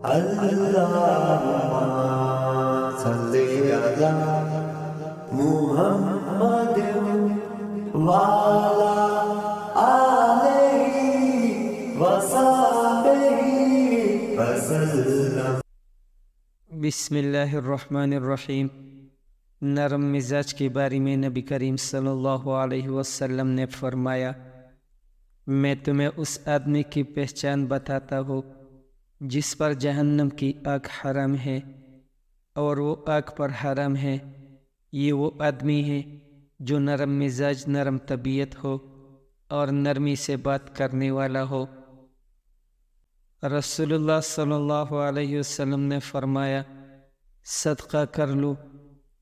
اللهم صل على محمد وعلى آله وصحبه وسلم۔ بسم اللہ الرحمن الرحیم۔ نرم مزاج کے بارے میں نبی کریم صلی اللہ علیہ وسلم نے فرمایا، میں تمہیں اس آدمی کی پہچان بتاتا ہوں جس پر جہنم کی آگ حرام ہے اور وہ آگ پر حرام ہے۔ یہ وہ آدمی ہے جو نرم مزاج، نرم طبیعت ہو اور نرمی سے بات کرنے والا ہو۔ رسول اللہ صلی اللہ علیہ وسلم نے فرمایا، صدقہ کر لو،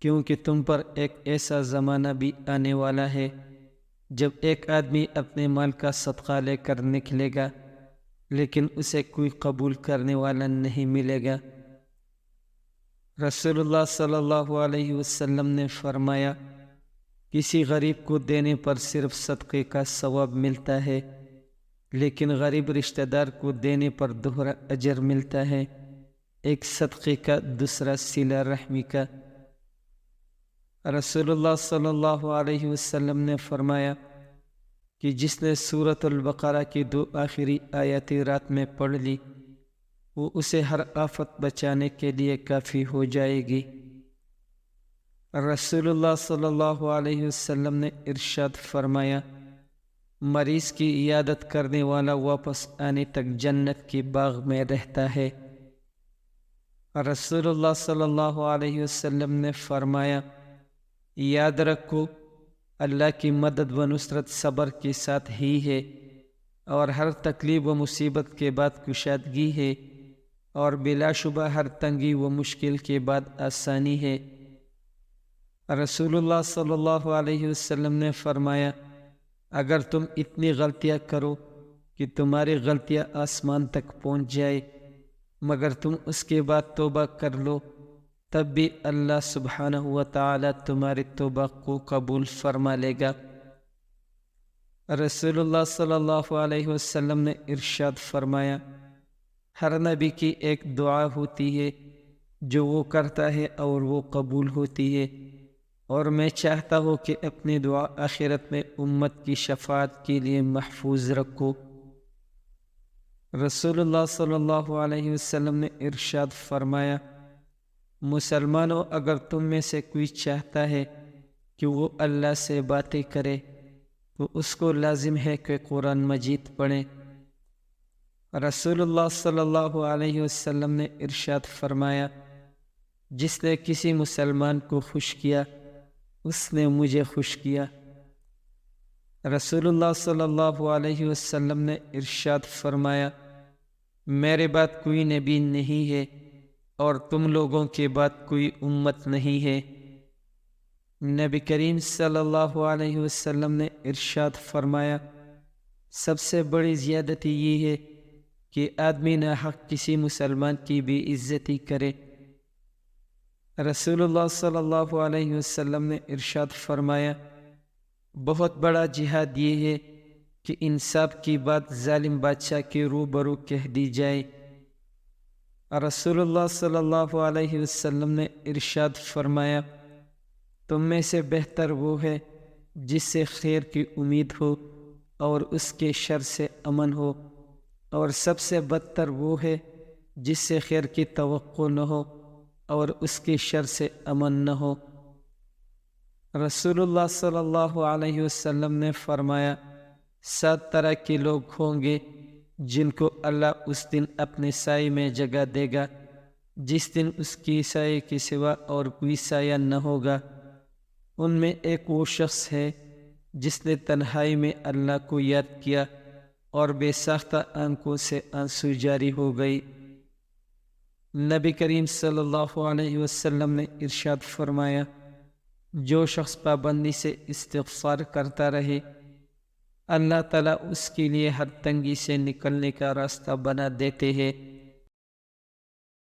کیونکہ تم پر ایک ایسا زمانہ بھی آنے والا ہے جب ایک آدمی اپنے مال کا صدقہ لے کر نکلے گا لیکن اسے کوئی قبول کرنے والا نہیں ملے گا۔ رسول اللہ صلی اللہ علیہ وسلم نے فرمایا، کسی غریب کو دینے پر صرف صدقے کا ثواب ملتا ہے، لیکن غریب رشتہ دار کو دینے پر دوہرا اجر ملتا ہے، ایک صدقے کا، دوسرا صلہ رحمی کا۔ رسول اللہ صلی اللہ علیہ وسلم نے فرمایا کہ جس نے سورۃ البقرہ کی 2 آخری آیات رات میں پڑھ لی، وہ اسے ہر آفت بچانے کے لیے کافی ہو جائے گی۔ رسول اللہ صلی اللہ علیہ وسلم نے ارشاد فرمایا، مریض کی عیادت کرنے والا واپس آنے تک جنت کے باغ میں رہتا ہے۔ رسول اللہ صلی اللہ علیہ وسلم نے فرمایا، یاد رکھو، اللہ کی مدد و نصرت صبر کے ساتھ ہی ہے، اور ہر تکلیف و مصیبت کے بعد کشادگی ہے، اور بلا شبہ ہر تنگی و مشکل کے بعد آسانی ہے۔ رسول اللہ صلی اللہ علیہ وسلم نے فرمایا، اگر تم اتنی غلطیاں کرو کہ تمہاری غلطیاں آسمان تک پہنچ جائے، مگر تم اس کے بعد توبہ کر لو، تب بھی اللہ سبحانہ و تعالی تمہاری توبہ کو قبول فرما لے گا۔ رسول اللہ صلی اللہ علیہ وسلم نے ارشاد فرمایا، ہر نبی کی ایک دعا ہوتی ہے جو وہ کرتا ہے اور وہ قبول ہوتی ہے، اور میں چاہتا ہوں کہ اپنی دعا آخرت میں امت کی شفاعت کے لیے محفوظ رکھو۔ رسول اللہ صلی اللہ علیہ وسلم نے ارشاد فرمایا، مسلمانوں، اگر تم میں سے کوئی چاہتا ہے کہ وہ اللہ سے باتیں کرے تو اس کو لازم ہے کہ قرآن مجید پڑھے۔ رسول اللہ صلی اللہ علیہ وسلم نے ارشاد فرمایا، جس نے کسی مسلمان کو خوش کیا اس نے مجھے خوش کیا۔ رسول اللہ صلی اللہ علیہ وسلم نے ارشاد فرمایا، میرے بعد کوئی نبی نہیں ہے اور تم لوگوں کے بعد کوئی امت نہیں ہے۔ نبی کریم صلی اللہ علیہ وسلم نے ارشاد فرمایا، سب سے بڑی زیادتی یہ ہے کہ آدمی ناحق کسی مسلمان کی بے عزتی کرے۔ رسول اللہ صلی اللہ علیہ وسلم نے ارشاد فرمایا، بہت بڑا جہاد یہ ہے کہ انصاف کی بات ظالم بادشاہ کے روبرو کہہ دی جائے۔ رسول اللہ صلی اللہ علیہ وسلم نے ارشاد فرمایا، تم میں سے بہتر وہ ہے جس سے خیر کی امید ہو اور اس کے شر سے امن ہو، اور سب سے بدتر وہ ہے جس سے خیر کی توقع نہ ہو اور اس کے شر سے امن نہ ہو۔ رسول اللہ صلی اللہ علیہ وسلم نے فرمایا، 7 طرح کے لوگ ہوں گے جن کو اللہ اس دن اپنے سائے میں جگہ دے گا، جس دن اس کی سائے کے سوا اور کوئی سایہ نہ ہوگا۔ ان میں ایک وہ شخص ہے جس نے تنہائی میں اللہ کو یاد کیا اور بے ساختہ آنکھوں سے آنسو جاری ہو گئی۔ نبی کریم صلی اللہ علیہ وسلم نے ارشاد فرمایا، جو شخص پابندی سے استغفار کرتا رہے، اللہ تعالیٰ اس کے لیے ہر تنگی سے نکلنے کا راستہ بنا دیتے ہیں۔